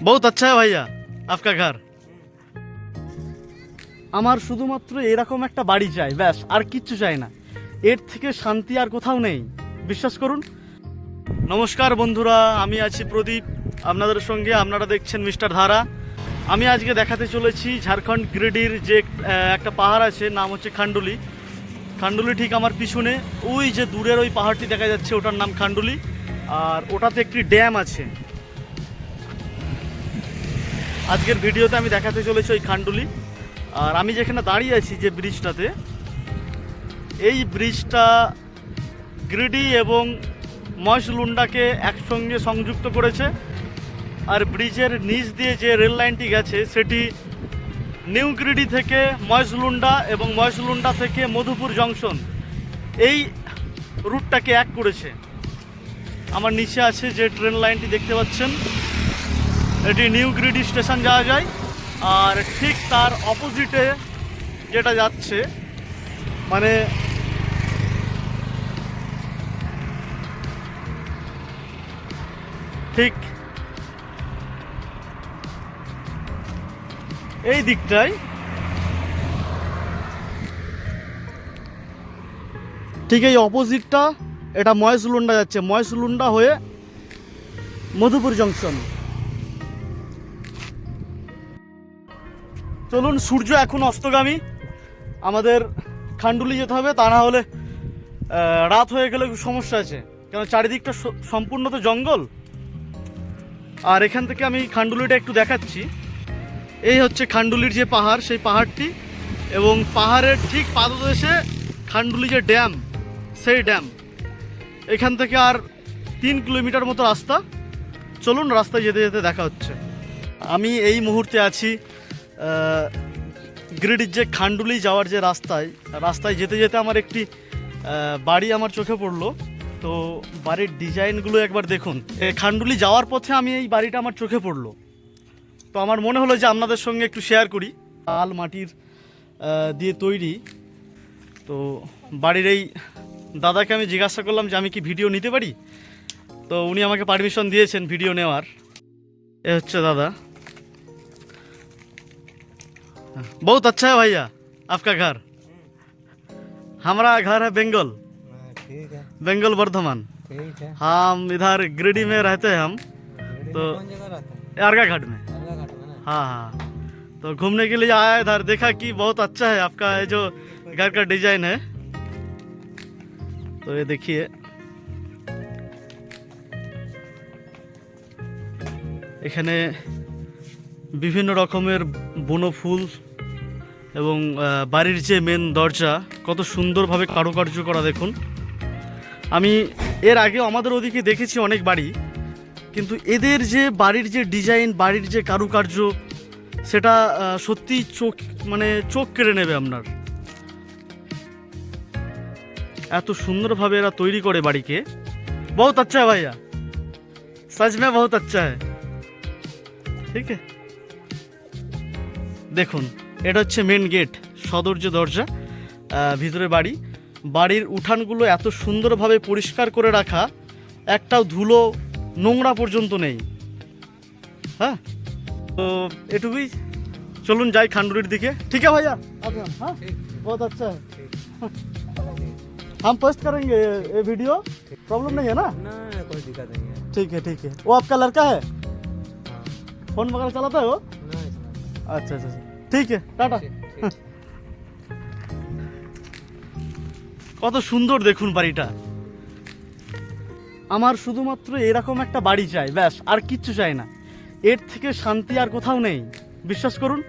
बहुत अच्छा है भैया आपका घर। আমার শুধুমাত্র এরকম একটা বাড়ি চাই, ব্যাস আর কিচ্ছু চাই না। এর থেকে শান্তি আর কোথাও নেই, বিশ্বাস করুন। নমস্কার বন্ধুরা, আমি আছি প্রদীপ আপনাদের সঙ্গে। আপনারা দেখছেন মিস্টার ধারা। আমি আজকে দেখাতে চলেছি ঝাড়খণ্ড গিরিডির যে একটা পাহাড় আছে, নাম হচ্ছে খান্ডুলি। খান্ডুলি ঠিক আমার পিছনে, ওই যে দূরের ওই পাহাড়টি দেখা যাচ্ছে, ওটার নাম খান্ডুলি। আর ওটাতে একটি ড্যাম আছে। আজকের ভিডিওতে আমি দেখাতে চলেছি ওই খান্ডুলি। আর আমি যেখানে দাঁড়িয়ে আছি যে ব্রিজটাতে, এই ব্রিজটা গিরিডি এবং মহেশলুন্ডাকে একসঙ্গে সংযুক্ত করেছে। আর ব্রিজের নিচ দিয়ে যে রেল লাইনটি গেছে সেটি নিউ গিরিডি থেকে মহেশলুন্ডা এবং মহেশলুন্ডা থেকে মধুপুর জংশন, এই রুটটাকে এক করেছে। আমার নিচে আছে যে ট্রেন লাইনটি দেখতে পাচ্ছেন, এটি নিউ গিরিডি স্টেশন যাওয়া যায়। আর ঠিক তার অপোজিটে যেটা যাচ্ছে, মানে ঠিক এই দিকটায়, ঠিক এই অপোজিটটা, এটা মহেশলুন্ডা যাচ্ছে, মহেশলুন্ডা হয়ে মধুপুর জংশন। চলুন, সূর্য এখন অস্তগামী, আমাদের খান্ডুলি যেতে হবে, তা না হলে রাত হয়ে গেলে সমস্যা আছে, কারণ চারিদিকটা সম্পূর্ণ তো জঙ্গল। আর এখান থেকে আমি খান্ডুলিটা একটু দেখাচ্ছি। এই হচ্ছে খান্ডুলির যে পাহাড়, সেই পাহাড়টি, এবং পাহাড়ের ঠিক পাদদেশে খান্ডুলি যে ড্যাম, সেই ড্যাম। এখান থেকে আর 3 কিলোমিটার মতো রাস্তা। চলুন, রাস্তায় যেতে যেতে দেখা হচ্ছে। আমি এই মুহূর্তে আছি গিরিডির যে খান্ডুলি যাওয়ার যে রাস্তায় যেতে যেতে আমার একটি বাড়ি আমার চোখে পড়লো। তো বাড়ির ডিজাইনগুলো একবার দেখুন। খান্ডুলি যাওয়ার পথে আমি এই বাড়িটা আমার চোখে পড়লো, তো আমার মনে হলো যে আপনাদের সঙ্গে একটু শেয়ার করি। লাল মাটির দিয়ে তৈরি। তো বাড়ির এই দাদাকে আমি জিজ্ঞাসা করলাম যে আমি কি ভিডিও নিতে পারি, তো উনি আমাকে পারমিশন দিয়েছেন ভিডিও নেওয়ার। এ হচ্ছে দাদা। बहुत अच्छा है भैया आपका घर। हमारा घर है बेंगल। ठीक है, बेंगल वर्धमान। ठीक है। हम इधर गिरिडीह में रहते हैं हम, तो कौन जगह रहता है? यारगा घाट में। अलगा घाट में ना? हाँ हाँ, तो घूमने के लिए आया इधर, देखा कि बहुत अच्छा है आपका ये जो घर का डिजाइन है। तो ये देखिए, এখানে বিভিন্ন রকমের বনো ফুল এবং বাড়ির যে মেন দরজা কত সুন্দরভাবে কারুকার্য করা দেখুন। আমি এর আগে আমাদের ওদিকে দেখেছি অনেক বাড়ি, কিন্তু এদের যে বাড়ির যে ডিজাইন, বাড়ির যে কারুকার্য, সেটা সত্যি চোখ কেড়ে নেবে আপনার। এত সুন্দরভাবে এরা তৈরি করে বাড়িকে। বহুত আচ্ছা है भैया, सच में बहुत अच्छा है। ঠিক আছে, দেখুন এটা হচ্ছে মেন গেট, সদর যে দরজা, ভিতরে বাড়ির উঠানগুলো এত সুন্দরভাবে পরিষ্কার করে রাখা, একটাও ধুলো নোংরা পর্যন্ত নেই। হ্যাঁ, তো এটুকুই। চলুন যাই খান্ডুলির দিকে। ঠিক আছে ভাইয়া, हाँ बहुत अच्छा है। हम पोस्ट करेंगे ये वीडियो, प्रॉब्लम नहीं है ना? ना, कोई दिक्कत नहीं है। ठीक है ठीक है। वो आपका लड़का है, हाँ। फोन वगैरह चलाता है वो? ना, इसमें। अच्छा अच्छा, ठीक है, टाटा। ठीक, ठीक। কত সুন্দর দেখুন বাড়িটা। আমার শুধুমাত্র এরকম একটা বাড়ি চাই, ব্যাস আর কিচ্ছু চাই না। এর থেকে শান্তি আর কোথাও নেই, বিশ্বাস করুন।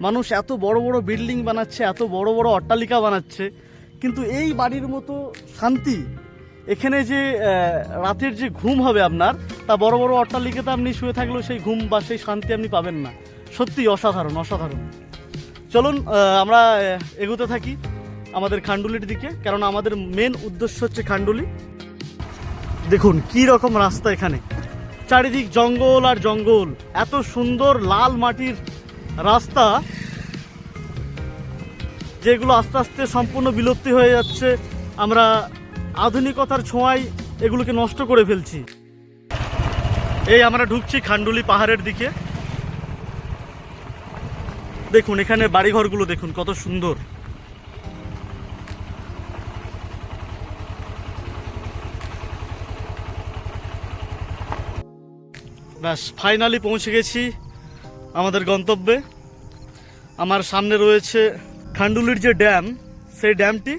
মানুষ এত বড় বড় বিল্ডিং বানাচ্ছে, এত বড় বড় অট্টালিকা বানাচ্ছে, কিন্তু এই বাড়ির মতো শান্তি, এখানে যে রাতের যে ঘুম হবে আপনার, তা বড় বড় অট্টালিকাতে আপনি শুয়ে থাকলেও সেই ঘুম বা সেই শান্তি আপনি পাবেন না। সত্যি অসাধারণ অসাধারণ। চলুন আমরা এগোতে থাকি আমাদের খান্ডুলির দিকে, কারণ আমাদের মেন উদ্দেশ্য হচ্ছে খান্ডুলি। দেখুন কি রকম রাস্তা, এখানে চারিদিক জঙ্গল আর জঙ্গল, এত সুন্দর লাল মাটির রাস্তা, যেগুলো আস্তে আস্তে সম্পূর্ণ বিলুপ্তি হয়ে যাচ্ছে। আমরা আধুনিকতার ছোঁয়ায় এগুলোকে নষ্ট করে ফেলছি। এই আমরা ঢুকছি খান্ডুলি পাহাড়ের দিকে। দেখুন এখানে বাড়িঘরগুলো দেখুন কত সুন্দর। ব্যাস ফাইনালি পৌঁছে গেছি আমাদের গন্তব্যে। আমার সামনে রয়েছে খান্ডুলির যে ড্যাম, সেই ড্যামটি।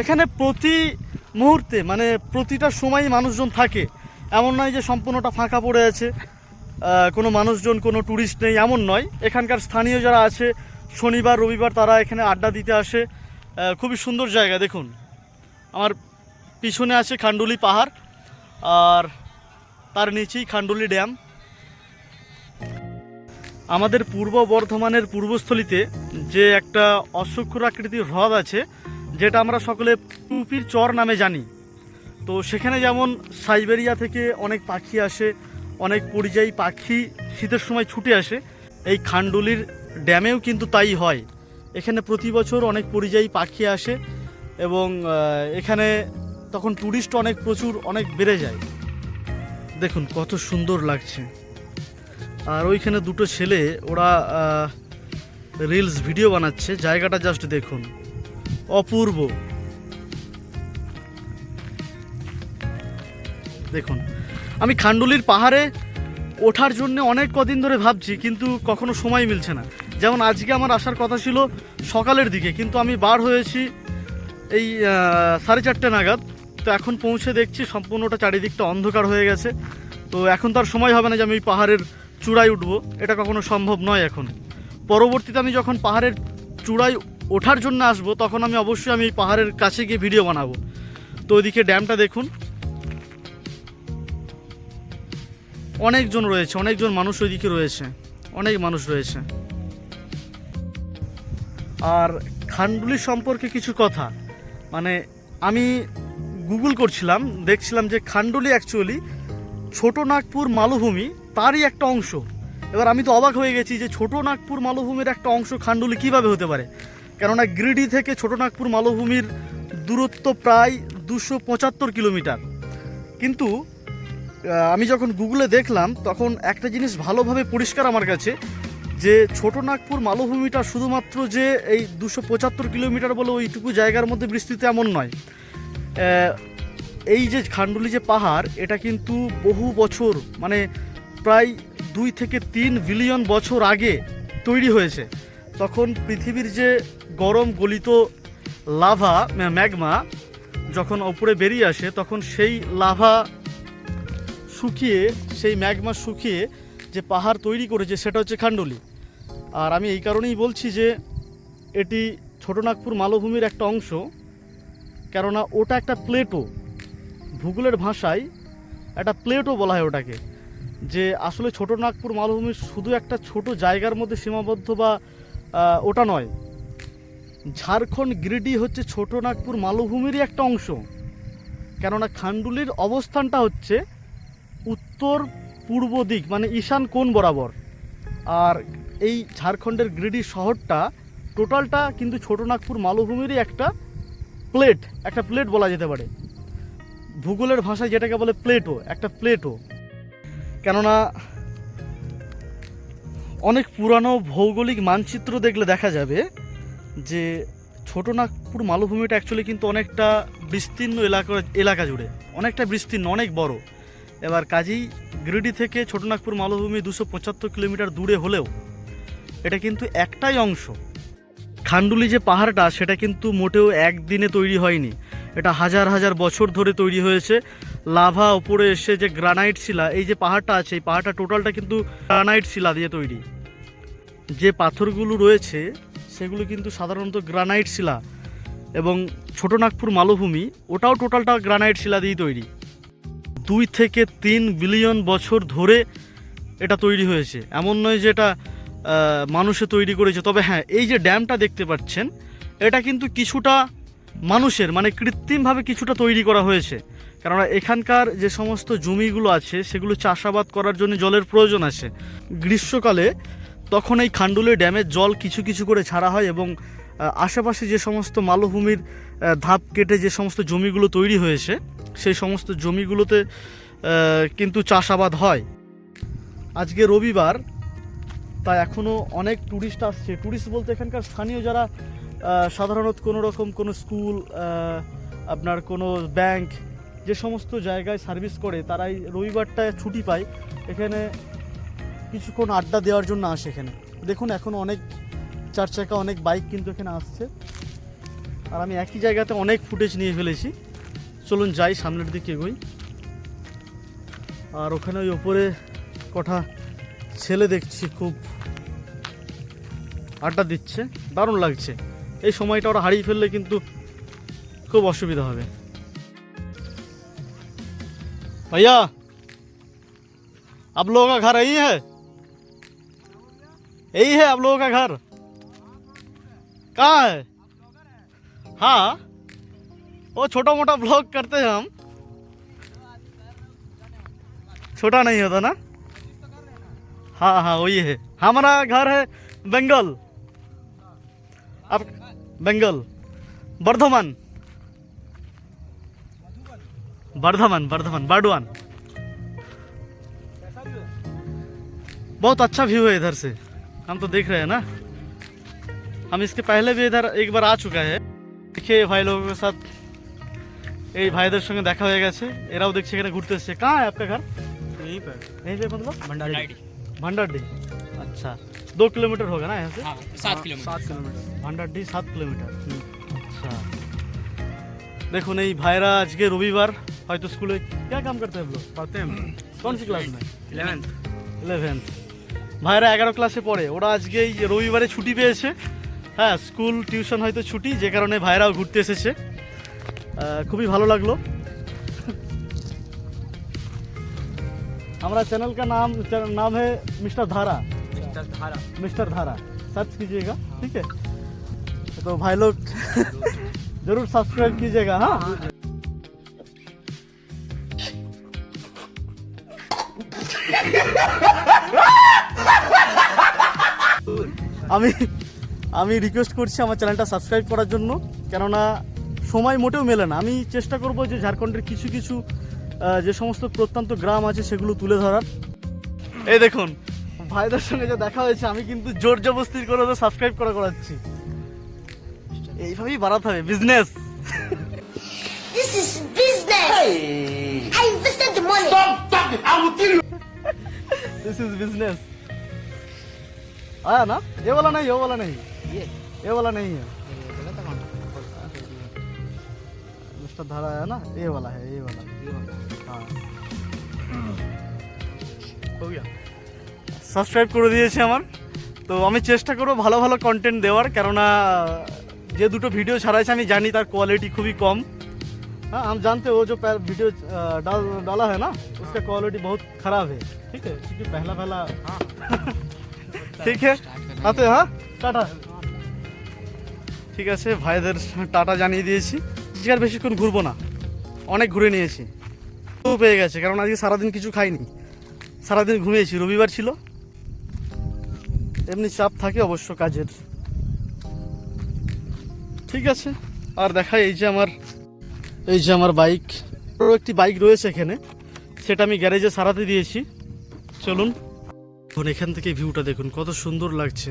এখানে প্রতি মুহূর্তে মানে প্রতিটা সময়ই মানুষজন থাকে, এমন নয় যে সম্পূর্ণটা ফাঁকা পড়ে আছে, কোনো মানুষজন কোনো ট্যুরিস্ট নেই এমন নয়। এখানকার স্থানীয় যারা আছে শনিবার রবিবার তারা এখানে আড্ডা দিতে আসে। খুবই সুন্দর জায়গা। দেখুন আমার পিছনে আছে খান্ডুলি পাহাড়, আর তার নিচেই খান্ডুলি ড্যাম। আমাদের পূর্ব বর্ধমানের পূর্বস্থলীতে যে একটা অশ্বক্ষুরাকৃতির হ্রদ আছে, যেটা আমরা সকলে টুপির চর নামে জানি। তো সেখানে যেমন সাইবেরিয়া থেকে অনেক পাখি আসে, অনেক পরিযায়ী পাখি শীতের সময় ছুটে আসে, এই খান্ডুলির ড্যামেও কিন্তু তাই হয়। এখানে প্রতি বছর অনেক পরিযায়ী পাখি আসে এবং এখানে তখন ট্যুরিস্ট প্রচুর অনেক বেড়ে যায়। দেখুন কত সুন্দর লাগছে। আর ওইখানে দুটো ছেলে ওরা রিলস ভিডিও বানাচ্ছে। জায়গাটা জাস্ট দেখুন, অপূর্ব। দেখুন আমি খান্ডুলির পাহাড়ে ওঠার জন্য অনেক কদিন ধরে ভাবছি, কিন্তু কখনো সময় মিলছে না। যেমন আজকে আমার আসার কথা ছিল সকালের দিকে, কিন্তু আমি বার হয়েছি এই 4:30 নাগাদ। তো এখন পৌঁছে দেখছি সম্পূর্ণটা চারিদিকটা অন্ধকার হয়ে গেছে। তো এখন তার সময় হবে না যে আমি ওই পাহাড়ের চূড়ায় উঠবো, এটা কখনো সম্ভব নয় এখন। পরবর্তীতে আমি যখন পাহাড়ের চূড়ায় ওঠার জন্য আসবো, তখন আমি অবশ্যই এই পাহাড়ের কাছে গিয়ে ভিডিও বানাবো। তো ওইদিকে ড্যামটা দেখুন, অনেকজন রয়েছে, অনেকজন মানুষ ওইদিকে রয়েছে, অনেক মানুষ রয়েছে। আর খান্ডুলি সম্পর্কে কিছু কথা, মানে আমি গুগল করছিলাম, দেখছিলাম যে খান্ডুলি অ্যাকচুয়ালি ছোটনাগপুর মালভূমি তারই একটা অংশ। এবার আমি তো অবাক হয়ে গেছি যে ছোটনাগপুর মালভূমির একটা অংশ খান্ডুলি কিভাবে হতে পারে, কেননা গিরিডি থেকে ছোটনাগপুর মালভূমির দূরত্ব প্রায় 275 কিলোমিটার। কিন্তু আমি যখন গুগলে দেখলাম তখন একটা জিনিস ভালোভাবে পরিষ্কার আমার কাছে, যে ছোটনাগপুর মালভূমিটা শুধুমাত্র যে এই 275 কিলোমিটার বলে ওইটুকু জায়গার মধ্যে বিস্তৃত এমন নয়। এই যে খান্ডুলি যে পাহাড়, এটা কিন্তু বহু বছর মানে প্রায় 2 থেকে 3 বিলিয়ন বছর আগে তৈরি হয়েছে। তখন পৃথিবীর যে গরম গলিত লাভা ম্যাগমা যখন উপরে বেরিয়ে আসে, তখন সেই লাভা শুকিয়ে, সেই ম্যাগমা শুকিয়ে যে পাহাড় তৈরি করেছে সেটা হচ্ছে খান্ডুলি। আর আমি এই কারণেই বলছি যে এটি ছোটনাগপুর মালভূমির একটা অংশ, কেননা ওটা একটা প্লেটো। ভূগোলের ভাষায় একটা প্লেটো বলা হয় ওটাকে। যে আসলে ছোটনাগপুর মালভূমি শুধু একটা ছোট জায়গার মধ্যে সীমাবদ্ধ বা ওটা নয়, ঝাড়খণ্ড গিরিডি হচ্ছে ছোটনাগপুর মালভূমিরই একটা অংশ। কেননা খান্ডুলির অবস্থানটা হচ্ছে উত্তর পূর্ব দিক, মানে ঈশান কোণ বরাবর। আর এই ঝাড়খণ্ডের গিরিডি শহরটা টোটালটা কিন্তু ছোটনাগপুর মালভূমিরই একটা প্লেট বলা যেতে পারে। ভূগোলের ভাষায় যেটাকে বলে প্লেটো, একটা প্লেটো। কেননা অনেক পুরানো ভৌগোলিক মানচিত্র দেখলে দেখা যাবে যে ছোটনাগপুর মালভূমিটা অ্যাকচুয়ালি কিন্তু অনেকটা বিস্তীর্ণ এলাকা জুড়ে, অনেকটা বিস্তীর্ণ, অনেক বড়। এবার কাজেই গিরিডি থেকে ছোটনাগপুর মালভূমি 275 কিলোমিটার দূরে হলেও এটা কিন্তু একটাই অংশ। খান্ডুলি যে পাহাড়টা সেটা কিন্তু মোটেও একদিনে তৈরি হয়নি, এটা হাজার হাজার বছর ধরে তৈরি হয়েছে। লাভা ওপরে এসে যে গ্রানাইট শিলা, এই যে পাহাড়টা আছে, এই পাহাড়টা টোটালটা কিন্তু গ্রানাইট শিলা দিয়ে তৈরি। যে পাথরগুলো রয়েছে সেগুলো কিন্তু সাধারণত গ্রানাইট শিলা, এবং ছোটনাগপুর মালভূমি ওটাও টোটালটা গ্রানাইট শিলা দিয়েই তৈরি। 2 থেকে 3 বিলিয়ন বছর ধরে এটা তৈরি হয়েছে, এমন নয় যে এটা মানুষে তৈরি করেছে। তবে হ্যাঁ, এই যে ড্যামটা দেখতে পাচ্ছেন, এটা কিন্তু কিছুটা মানুষের মানে কৃত্রিমভাবে কিছুটা তৈরি করা হয়েছে। কেননা এখানকার যে সমস্ত জমিগুলো আছে সেগুলো চাষাবাদ করার জন্য জলের প্রয়োজন আছে। গ্রীষ্মকালে তখন এই খান্ডুলি ড্যামের জল কিছু কিছু করে ছাড়া হয়, এবং আশেপাশে যে সমস্ত মালভূমির ধাপ কেটে যে সমস্ত জমিগুলো তৈরি হয়েছে সেই সমস্ত জমিগুলোতে কিন্তু চাষাবাদ হয়। আজকে রবিবার, তাই এখনও অনেক ট্যুরিস্ট আসছে। ট্যুরিস্ট বলতে এখানকার স্থানীয় যারা সাধারণত কোনো রকম কোনো স্কুল, আপনার কোনো ব্যাংক, যে সমস্ত জায়গায় সার্ভিস করে তারাই রবিবারটায় ছুটি পায়, এখানে কিছুক্ষণ আড্ডা দেওয়ার জন্য আসে। এখানে দেখুন এখন অনেক চার চাকা, অনেক বাইক কিন্তু এখানে আসছে। আর আমি একই জায়গাতে অনেক ফুটেজ নিয়ে ফেলেছি। চলুন যাই, সামনের দিকে এগোই। আর ওখানে ওই ওপরে কটা ছেলে দেখছি খুব আড্ডা দিচ্ছে, দারুণ লাগছে। এই সময়টা ওরা হারিয়ে ফেললে কিন্তু খুব অসুবিধা হবে। भैया आप लोगों का घर यही है? यही है आप लोगों का घर? कहाँ है? हाँ, वो छोटा मोटा ब्लॉग करते हैं हम, छोटा नहीं होता ना। हाँ हाँ वही है, हमारा घर है बंगाल। अब बंगाल बर्धमान, बर्धमान बर्धमान बाडवान। बहुत अच्छा व्यू है इधर से, हम तो देख रहे हैं ना। हम इसके पहले भी इधर एक बार आ चुका है। देखिए भाई लोगों के साथ, এই ভাইদের সঙ্গে দেখা হয়ে গেছে, এরাও দেখছি এখানে ঘুরতে এসেছে। कहाँ है आपका घर? यहीं पर यहीं पे मतलब भंडारी। भंडारडी। अच्छा 2 किलोमीटर होगा ना यहाँ से? हाँ, 7 किलोमीटर। 7 किलोमीटर। ভান্ডারডি 7 কিলোমিটার। আচ্ছা দেখুন এই ভাইরা আজকে রবিবার, হয়তো স্কুলে क्या काम करते हैं आप लोग? पढ़ते हैं हम कौन सी क्लास में? 11th। 11th। ভাইরা 11 ক্লাসে পড়ে। ওরা আজকে এই রবিবারে ছুটি পেয়েছে। হ্যাঁ, স্কুল টিউশন হয়তো ছুটি, যে কারণে ভাইরাও ঘুরতে এসেছে। খুবই ভালো লাগলো। हमारा चैनल का नाम है मिस्टर धारा। मिस्टर धारा सर्च कीजिएगा, ठीक है? तो भाई लोग जरूर सब्सक्राइब कीजिएगा। हाँ আমি রিকোয়েস্ট করছি আমার চ্যানেলটা সাবস্ক্রাইব করার জন্য, কেননা সময় মোটেও মেলে না। আমি চেষ্টা করব যে ঝাড়খণ্ডের কিছু কিছু যে সমস্ত প্রত্যন্ত গ্রাম আছে সেগুলো তুলে ধরার। এই দেখুন ভাইদের সঙ্গে যে দেখা হয়েছে, আমি কিন্তু জোর জবরদস্তি করে ওদের সাবস্ক্রাইব করাচ্ছি। এইভাবেই বাড়াতে হবে business. This is business. I invested the money. This is business. आया ना? ये वाला नहीं, ये वाला नहीं, ये वाला नहीं है। मिस्टर धारा आया ना, ये वाला है, ये वाला। हाँ हो गया, সাবস্ক্রাইব করে দিয়েছে আমার। তো আমি চেষ্টা করব ভালো ভালো কন্টেন্ট দেওয়ার, কেননা যে দুটো ভিডিও ছাড়াইছে আমি জানি তার কোয়ালিটি খুবই কম। हाँ हम जानते हो जो वीडियो डाला है ना, उसका क्वालिटी बहुत ख़राब है, ठीक है? क्योंकि पहला ठीक है आते हाँ टाटा। ঠিক আছে, ভাইদের টাটা জানিয়ে দিয়েছি। আজকে আর বেশিক্ষণ ঘুরবো না, অনেক ঘুরে নিয়েছি, তো পেয়ে গেছে, কারণ আজকে সারাদিন কিছু খাইনি, সারাদিন ঘুমিয়েছি। রবিবার ছিল, এমনি চাপ থাকে অবশ্য কাজের। ঠিক আছে, আর দেখাই এই যে আমার বাইক, আরও একটি বাইক রয়েছে এখানে, সেটা আমি গ্যারেজে সারাতে দিয়েছি। চলুন এখন এখান থেকে ভিউটা দেখুন, কত সুন্দর লাগছে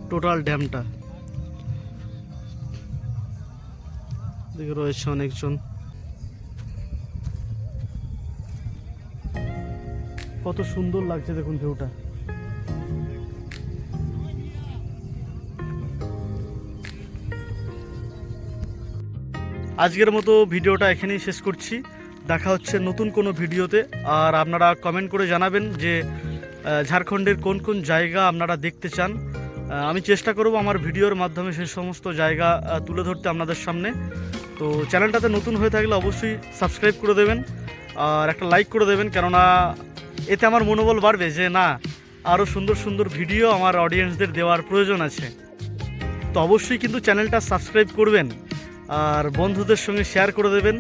টোটাল ড্যামটা। দেখে রয়েছে অনেকজন, কত সুন্দর লাগছে দেখুন ভিউটা। আজকের মতো ভিডিওটা এখানেই শেষ করছি। দেখা হচ্ছে নতুন কোনো ভিডিওতে। আর আপনারা কমেন্ট করে জানাবেন যে ঝাড়খণ্ডের কোন কোন জায়গা আপনারা দেখতে চান। আমি চেষ্টা করব আমার ভিডিওর মাধ্যমে সেই সমস্ত জায়গা তুলে ধরতে আপনাদের সামনে। তো চ্যানেলটাতে নতুন হয়ে থাকলে অবশ্যই সাবস্ক্রাইব করে দেবেন আর একটা লাইক করে দেবেন, কেননা এতে আমার মনোবল বাড়বে যে না, আরও সুন্দর সুন্দর ভিডিও আমার অডিয়েন্সদের দেওয়ার প্রয়োজন আছে। তো অবশ্যই কিন্তু চ্যানেলটা সাবস্ক্রাইব করবেন আর বন্ধুদের সঙ্গে শেয়ার করে দেবেন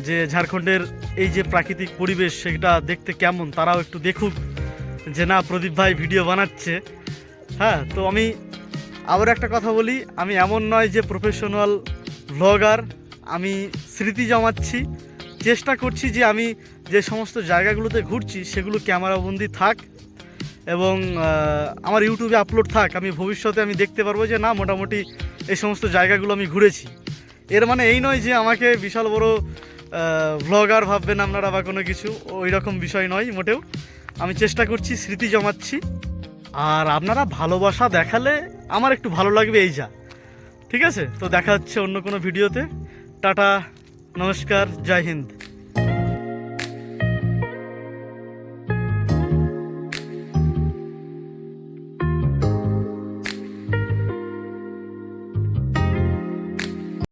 যে ঝাড়খণ্ডের এই যে প্রাকৃতিক পরিবেশ সেটা দেখতে কেমন, তারাও একটু দেখুক যে না প্রদীপ ভাই ভিডিও বানাচ্ছে। হ্যাঁ, তো আমি আবার একটা কথা বলি, আমি এমন নয় যে প্রফেশনাল ব্লগার, আমি স্মৃতি জমাচ্ছি, চেষ্টা করছি যে আমি যে সমস্ত জায়গাগুলোতে ঘুরছি সেগুলো ক্যামেরাবন্দি থাক এবং আমার ইউটিউবে আপলোড থাক, আমি ভবিষ্যতে আমি দেখতে পারবো যে না মোটামুটি এই সমস্ত জায়গাগুলো আমি ঘুরেছি। এর মানে এই নয় যে আমাকে বিশাল বড় ভ্লগার ভাববেন আপনারা বা কোনো কিছু, ওই রকম বিষয় নয় মোটেও। আমি চেষ্টা করছি, স্মৃতি জমাচ্ছি, আর আপনারা ভালোবাসা দেখালে আমার একটু ভালো লাগবে, এই যা। ঠিক আছে, তো দেখা হচ্ছে অন্য কোনো ভিডিওতে। টাটা, নমস্কার, জয় হিন্দ।